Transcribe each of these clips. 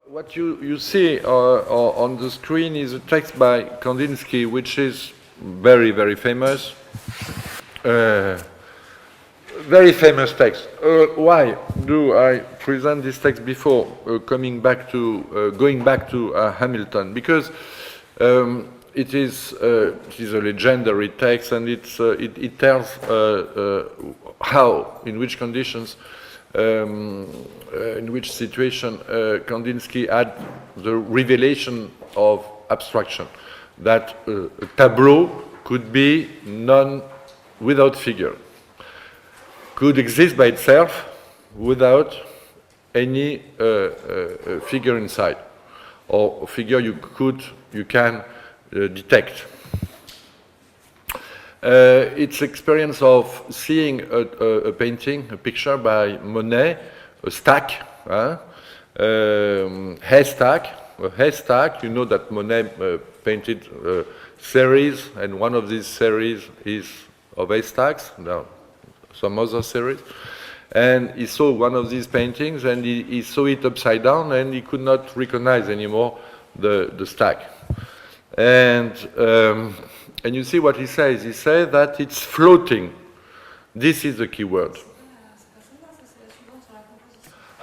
What you see on the screen is a text by Kandinsky, which is very, very famous. Very famous text. Why do I present this text before going back to Hamilton? Because it is a legendary text, and it tells how, in which conditions, in which situation Kandinsky had the revelation of abstraction, that a tableau could be none without figure, could exist by itself without any figure inside, or a figure you can detect. It's experience of seeing a painting, a picture by Monet, a stack, haystack. A haystack, you know that Monet painted series, and one of these series is of haystacks. Now, some other series, and he saw one of these paintings, and he saw it upside down, and he could not recognize anymore the stack. And you see what he says. He says that it's floating. This is the key word.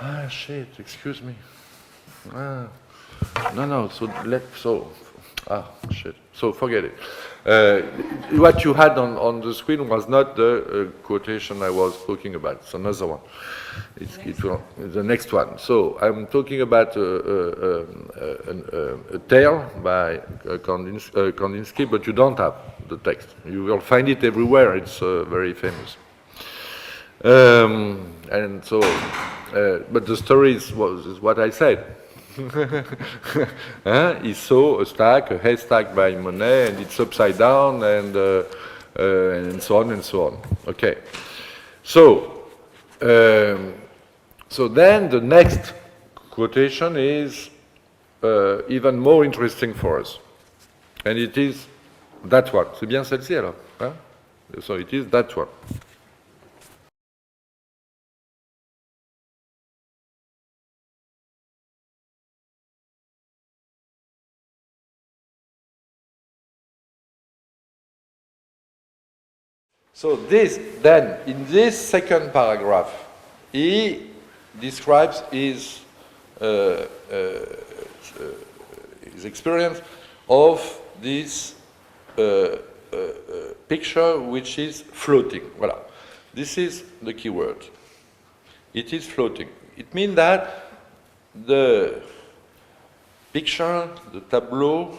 Ah, shit, excuse me. Ah, no, shit. So forget it. What you had on the screen was not the quotation I was talking about. It's another one. It's the next one. So I'm talking about a tale by Kandinsky, but you don't have the text. You will find it everywhere. It's very famous. And so, but the story is what I said. He saw a haystack by Monet, and it's upside down, and so on and so on. Okay, so then the next quotation is even more interesting for us, and it is that one. C'est bien celle-ci alors, hein? So it is that one. So then, in this second paragraph, he describes his experience of this picture which is floating. Voilà. This is the key word. It is floating. It means that the picture, the tableau,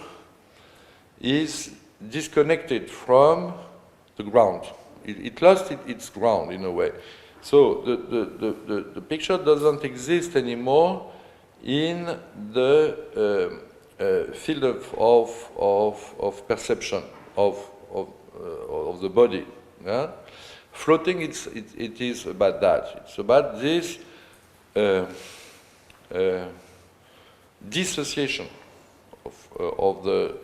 is disconnected from the ground. It lost its ground in a way. So the picture doesn't exist anymore in the field of perception of the body. Yeah? Floating, it is about that. It's about this dissociation of the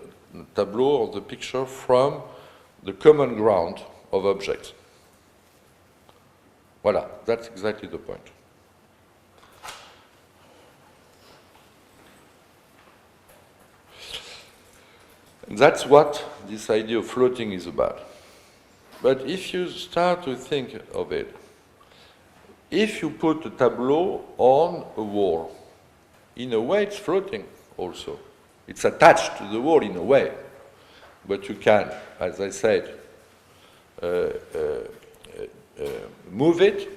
tableau, of the picture, from the common ground of objects. Voilà, that's exactly the point. And that's what this idea of floating is about. But if you start to think of it, if you put a tableau on a wall, in a way it's floating also. It's attached to the wall in a way. But you can, as I said, move it,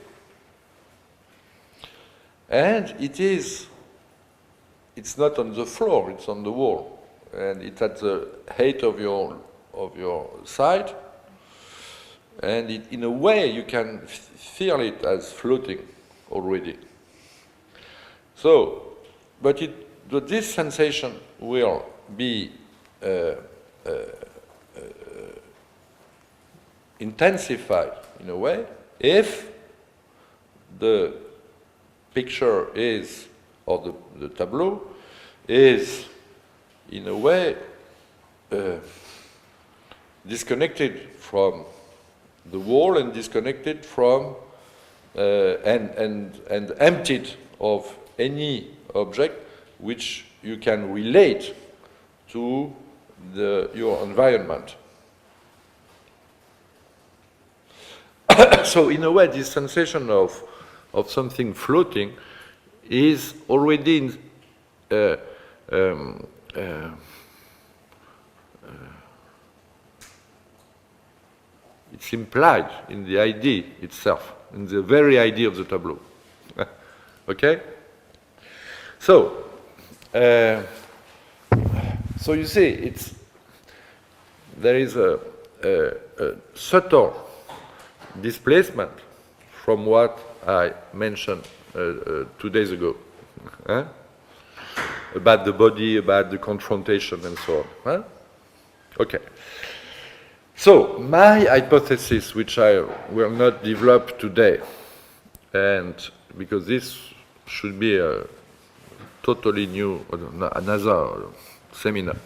and it's not on the floor, it's on the wall, and it's at the height of your side, and in a way you can feel it as floating already. So, but this sensation will be intensified in a way if the picture is, or the tableau is in a way disconnected from the wall and disconnected from and emptied of any object which you can relate to your environment. So in a way, this sensation of something floating is already in, it's implied in the idea itself, in the very idea of the tableau. Okay? So, so you see, there is a subtle displacement from what I mentioned 2 days ago, about the body, about the confrontation, and so on. Okay. So my hypothesis, which I will not develop today, and because this should be a totally new, another seminar.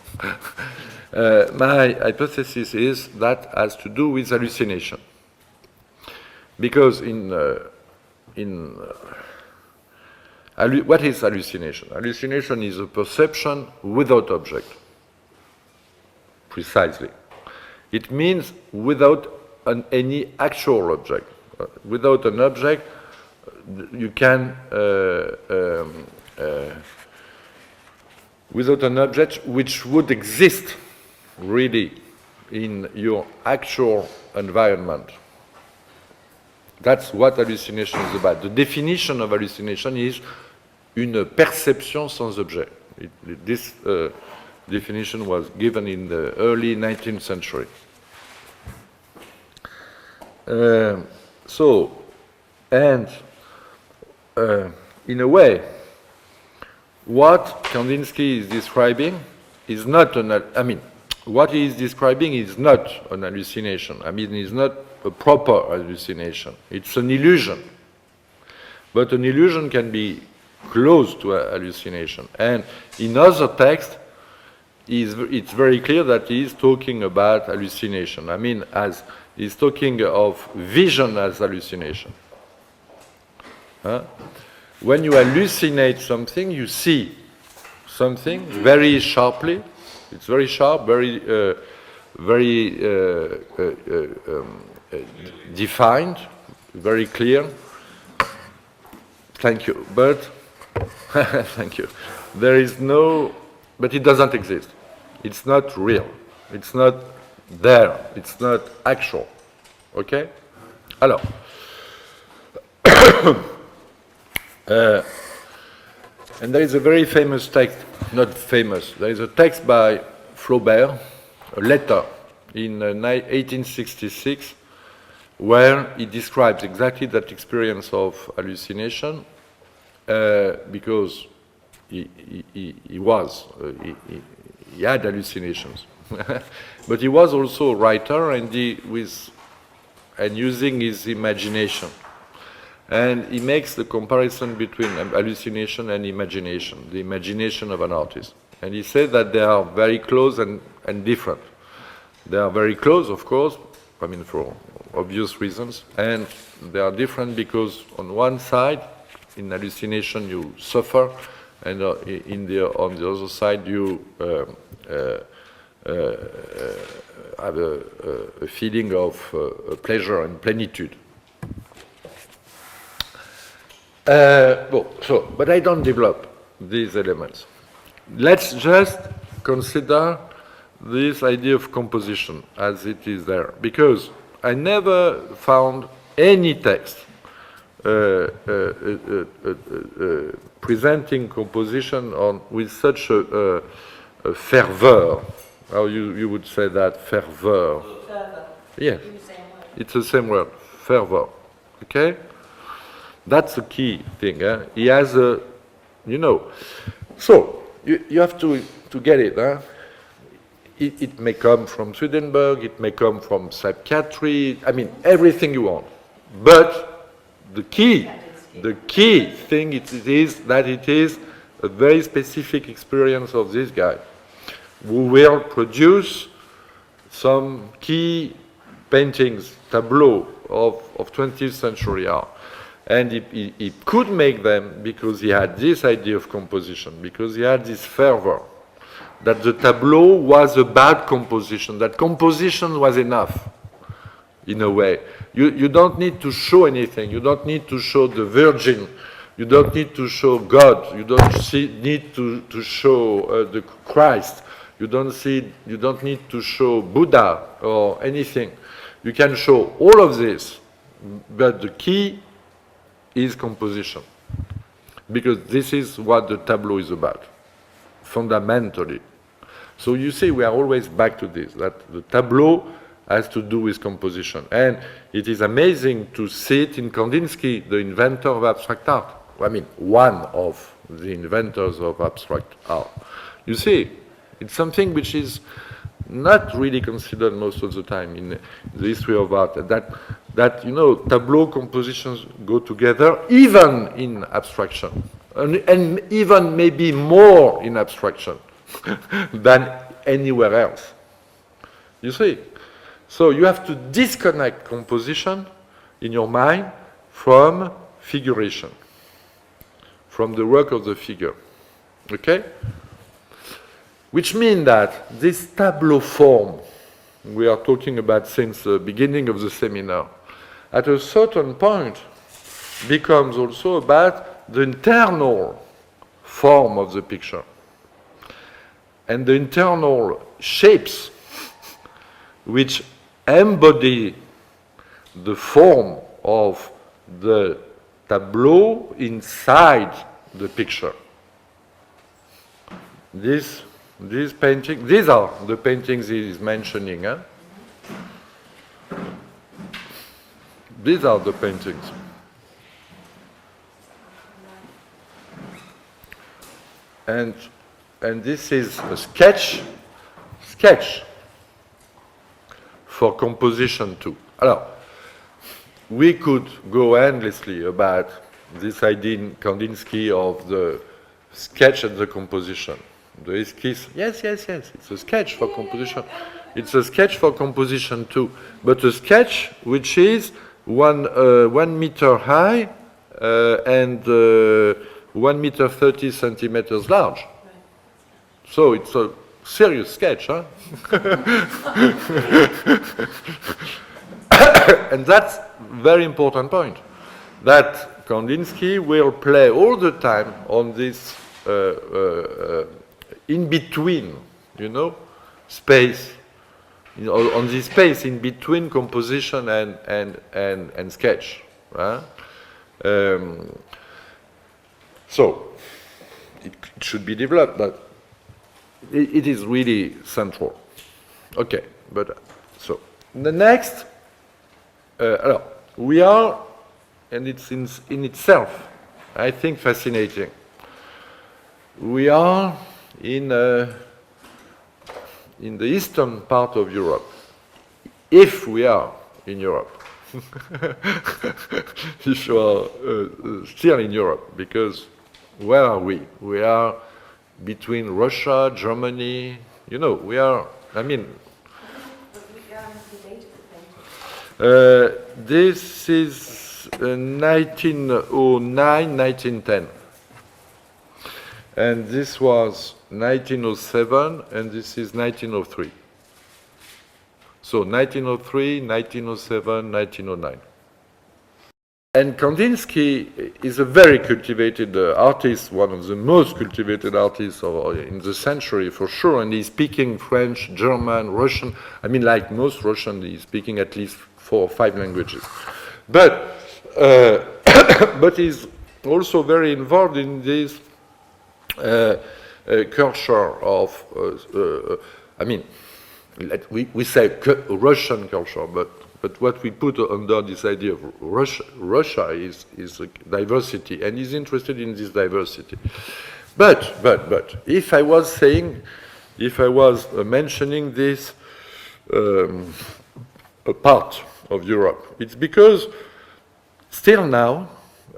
My hypothesis is that has to do with hallucination. Because what is hallucination? Hallucination is a perception without object, precisely. It means without any actual object. Without an object, you can, without an object which would exist really in your actual environment. That's what hallucination is about. The definition of hallucination is une perception sans objet. This definition was given in the early 19th century. In a way, what Kandinsky is describing is not what he is describing is not an hallucination. It's not a proper hallucination. It's an illusion. But an illusion can be close to a hallucination. And in other texts, it's very clear that he is talking about hallucination. As he's talking of vision as hallucination. When you hallucinate something, you see something very sharply. It's very sharp, very defined, very clear. Thank you. But thank you. There is no, but it doesn't exist. It's not real. It's not there. It's not actual. Okay? Alors. And there is a very famous text, not famous, there is a text by Flaubert, a letter in 1866, where he describes exactly that experience of hallucination, because he had hallucinations. But he was also a writer, and using his imagination. And he makes the comparison between hallucination and imagination, the imagination of an artist. And he said that they are very close and different. They are very close, of course, for obvious reasons, and they are different because on one side, in hallucination, you suffer, and on the other side, you have a feeling of pleasure and plenitude. But I don't develop these elements. Let's just consider this idea of composition as it is there, because I never found any text presenting composition with such a fervor. How you would say that, fervor? Fervor. Yes, it's the same word, fervor. Okay? That's the key thing. He has a, So, you have to get it. It may come from Swedenborg, it may come from psychiatry, everything you want. But the key thing is that it is a very specific experience of this guy, who will produce some key paintings, tableaux of 20th century art. And he could make them because he had this idea of composition, because he had this fervor that the tableau was about composition, that composition was enough, in a way. You don't need to show anything. You don't need to show the Virgin. You don't need to show God. You don't need to show the Christ. You don't need to show Buddha or anything. You can show all of this, but the key is composition, because this is what the tableau is about, fundamentally. So you see, we are always back to this, that the tableau has to do with composition. And it is amazing to see it in Kandinsky, the inventor of abstract art. I mean, one of the inventors of abstract art. You see, it's something which is not really considered most of the time in the history of art, that you know, tableau compositions go together, even in abstraction, and even maybe more in abstraction than anywhere else. You see? So you have to disconnect composition in your mind from figuration, from the work of the figure. Okay? Which means that this tableau form we are talking about since the beginning of the seminar, at a certain point becomes also about the internal form of the picture and the internal shapes which embody the form of the tableau inside the picture. These paintings, these are the paintings he is mentioning. Huh? These are the paintings. And this is a sketch for composition too. Alors, we could go endlessly about this idea in Kandinsky of the sketch and the composition. The esquisse, yes, it's a sketch for composition. It's a sketch for composition too, but a sketch which is 1 meter high and 1 meter 30 centimeters large. So it's a serious sketch, huh? And that's a very important point, that Kandinsky will play all the time on this in between, you know, space, you know, on this space in between composition and sketch. Right? So it should be developed, but it is really central. Okay, but so the next, we are, and it's in itself, I think, fascinating. We are in the eastern part of Europe, if we are in Europe. If you are still in Europe, because where are we? We are between Russia, Germany, you know, we are, I mean... this is 1909, 1910. And this was 1907, and this is 1903. So 1903, 1907, 1909. And Kandinsky is a very cultivated artist, one of the most cultivated artists in the century, for sure. And he's speaking French, German, Russian. I mean, like most Russian, he's speaking at least 4 or 5 languages. But he's also very involved in this culture of, I mean, we say Russian culture, but what we put under this idea of Russia is diversity, and he's interested in this diversity. But if I was mentioning this a part of Europe, it's because still now,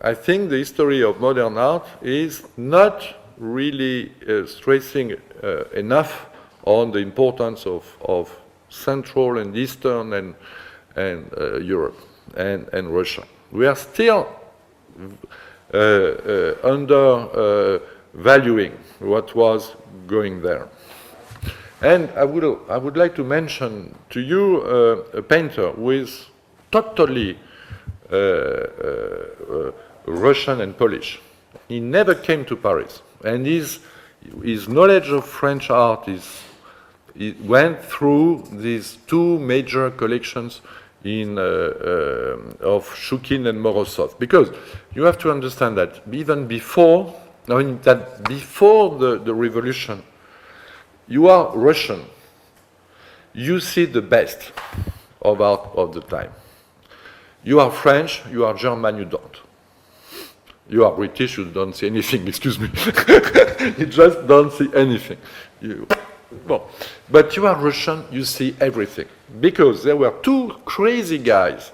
I think the history of modern art is not really stressing enough on the importance of Central and Eastern and Europe and Russia. We are still undervaluing what was going there. And I would like to mention to you a painter who is totally Russian and Polish. He never came to Paris, and his knowledge of French art it went through these two major collections of Shukin and Morozov. Because you have to understand that even before, before the revolution, you are Russian. You see the best of art of the time. You are French, you are German, you don't. You are British, you don't see anything, excuse me. You just don't see anything. But you are Russian, you see everything. Because there were two crazy guys,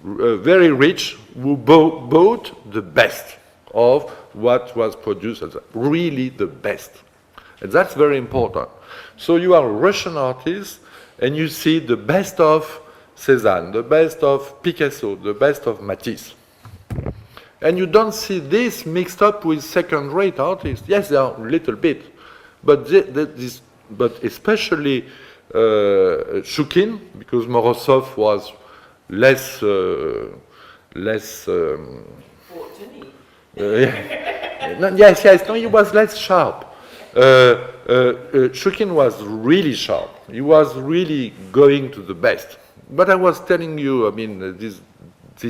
very rich, who bought the best of what was produced, really the best. And that's very important. So you are a Russian artist, and you see the best of Cézanne, the best of Picasso, the best of Matisse. And you don't see this mixed up with second-rate artists. Yes, there are a little bit, but especially Shukin, because Morozov was less. Yes, no, he was less sharp. Shukin was really sharp. He was really going to the best. But I was telling you, I mean, these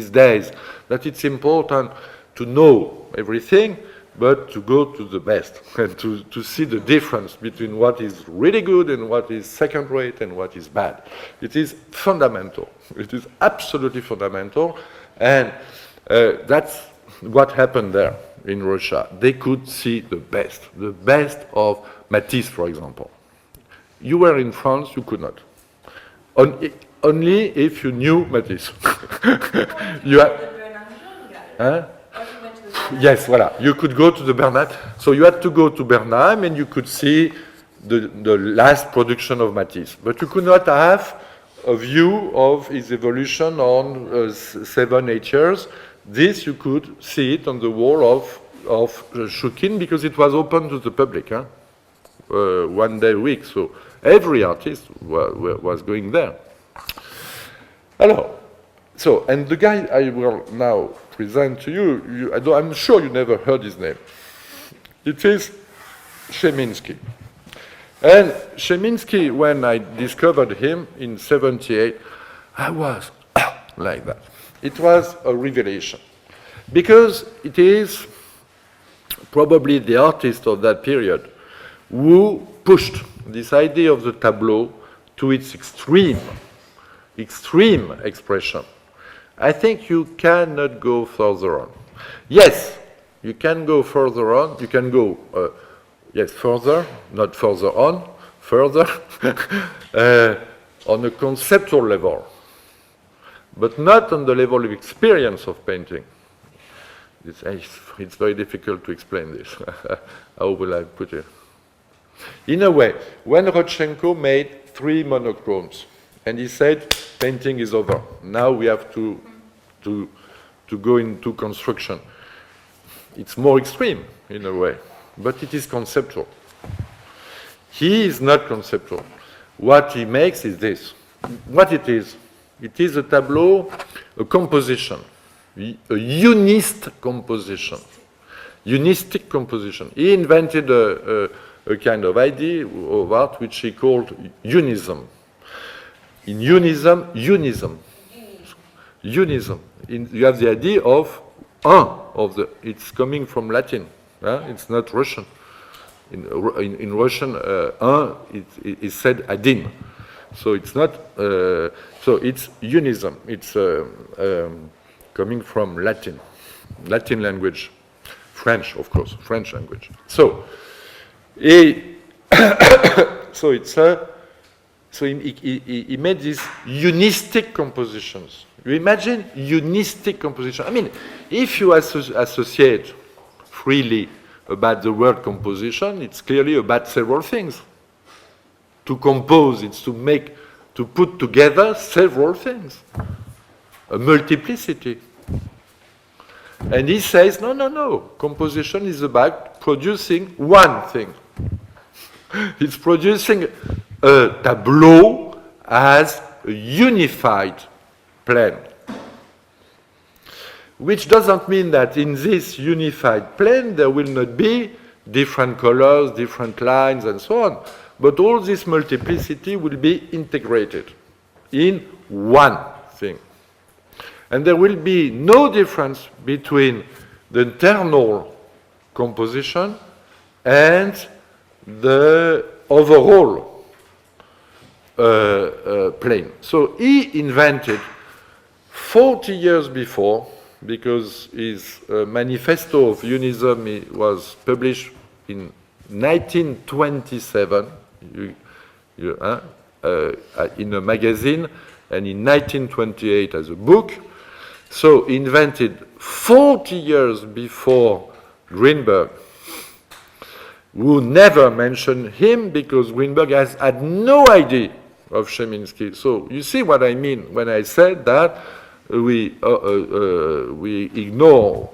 days, that it's important to know everything, but to go to the best and to see the difference between what is really good and what is second-rate and what is bad. It is fundamental. It is absolutely fundamental, and that's what happened there in Russia. They could see the best of Matisse, for example. You were in France, you could not. Only if you knew Matisse. Yes, voilà. You could go to the Bernheim. So you had to go to Bernheim and you could see the last production of Matisse. But you could not have a view of his evolution on 7-8 years. This you could see it on the wall of Shukin because it was open to the public, 1 day a week. So every artist was going there. Alors, so, and the guy I will now present to you, I'm sure you never heard his name. It is Cheminsky. And Cheminsky, when I discovered him in 78, I was like that. It was a revelation. Because it is probably the artist of that period who pushed this idea of the tableau to its extreme expression. I think you cannot go further on. Yes, you can go further on. You can go, further, not further on, further, on a conceptual level, but not on the level of experience of painting. It's very difficult to explain this. How will I put it? In a way, when Rodchenko made 3 monochromes, and he said, painting is over. Now we have to go into construction. It's more extreme, in a way, but it is conceptual. He is not conceptual. What he makes is this. What it is a tableau, a composition, a unist composition, unistic composition. He invented a kind of idea of art which he called unism. In unism. You have the idea of it's coming from Latin. It's not Russian. In Russian, it is said adin. So it's not. So it's unism. It's coming from Latin language, French, of course, French language. So, so it's So he made these unistic compositions. You imagine unistic composition. I mean, if you associate freely about the word composition, it's clearly about several things. To compose, it's to put together several things. A multiplicity. And he says, no, no, no, composition is about producing one thing. It's producing a tableau as a unified plane. Which doesn't mean that in this unified plane there will not be different colors, different lines, and so on. But all this multiplicity will be integrated in one thing. And there will be no difference between the internal composition and the overall plane. So he invented 40 years before, because his manifesto of unism was published in 1927 in a magazine, and in 1928 as a book. So he invented 40 years before Greenberg, who never mentioned him because Greenberg has had no idea of Cheminsky. So you see what I mean when I said that we ignore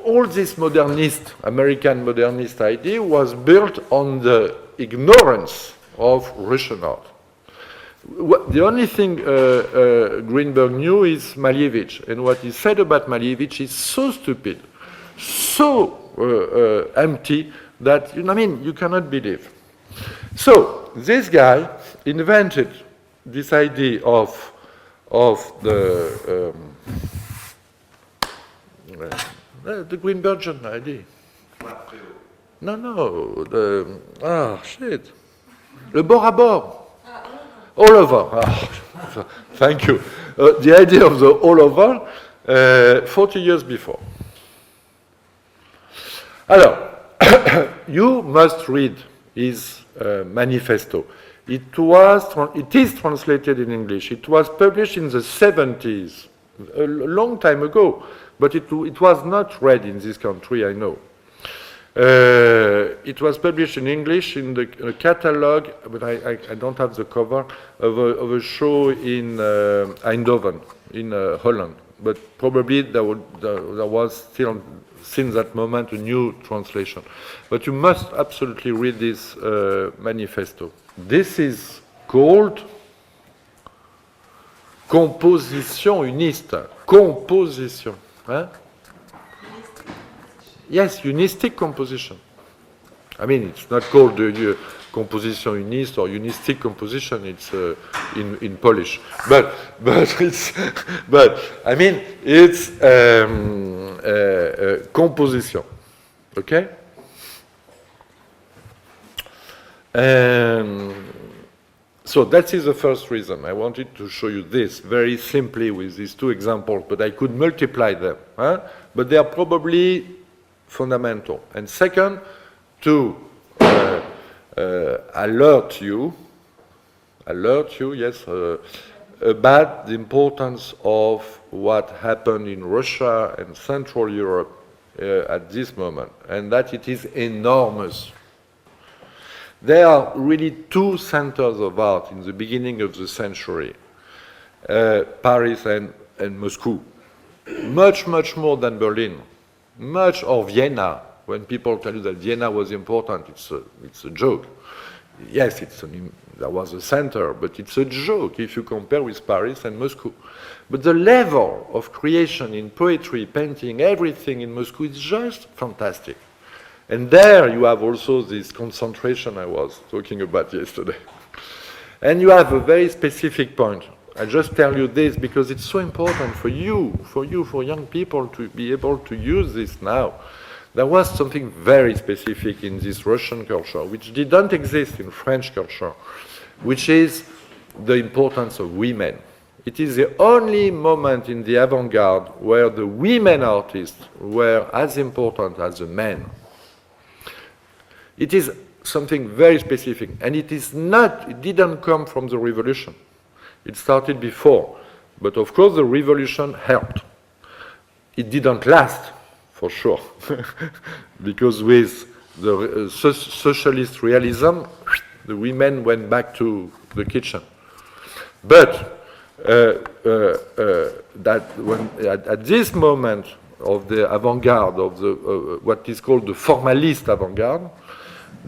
all this modernist, American modernist idea was built on the ignorance of Russian art. The only thing Greenberg knew is Malevich, and what he said about Malevich is so stupid, so empty that you cannot believe. So this guy invented this idea of the Greenbergian idea. No, le bord à bord. All over. Thank you. The idea of the all over, 40 years before. Alors, you must read his manifesto. It is translated in English. It was published in the 70s, a long time ago, but it was not read in this country, I know. It was published in English in the catalog, but I don't have the cover, of a show in Eindhoven, in Holland. But probably there was still, since that moment, a new translation. But you must absolutely read this manifesto. This is called composition uniste. Composition. Hein? Yes, unistic composition. I mean, it's not called composition uniste or unistic composition. It's in Polish, but I mean it's composition. Okay. So that is the first reason. I wanted to show you this very simply with these two examples, but I could multiply them. Huh? But they are probably fundamental. And second, to alert you, yes, about the importance of what happened in Russia and Central Europe at this moment, and that it is enormous. There are really two centers of art in the beginning of the century, Paris and Moscow. Much more than Berlin. Much of Vienna. When people tell you that Vienna was important, it's a joke. Yes, there was a center, but it's a joke if you compare with Paris and Moscow. But the level of creation in poetry, painting, everything in Moscow is just fantastic. And there you have also this concentration I was talking about yesterday. And you have a very specific point. I just tell you this because it's so important for young people to be able to use this now. There was something very specific in this Russian culture, which didn't exist in French culture, which is the importance of women. It is the only moment in the avant-garde where the women artists were as important as the men. It is something very specific, and it didn't come from the revolution. It started before, but of course the revolution helped. It didn't last, for sure, because with the socialist realism, the women went back to the kitchen. But that when at this moment of the avant-garde, of the what is called the formalist avant-garde,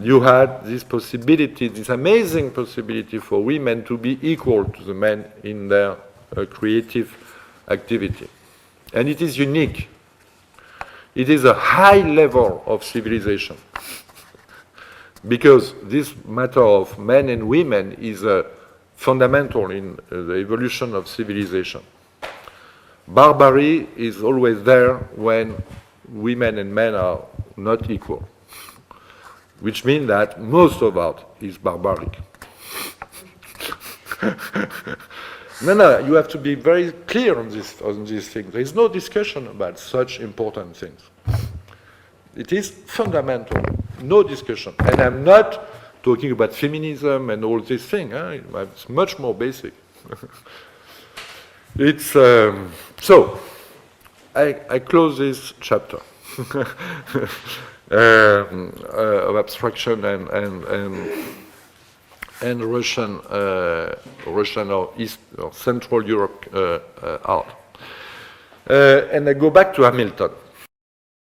you had this possibility, this amazing possibility for women to be equal to the men in their creative activity. And it is unique. It is a high level of civilization. Because this matter of men and women is fundamental in the evolution of civilization. Barbarity is always there when women and men are not equal, which means that most of art is barbaric. No, you have to be very clear on this thing. There is no discussion about such important things. It is fundamental, no discussion. And I'm not talking about feminism and all this thing. It's much more basic. It's so. I close this chapter of abstraction and Russian or East or Central Europe art. And I go back to Hamilton.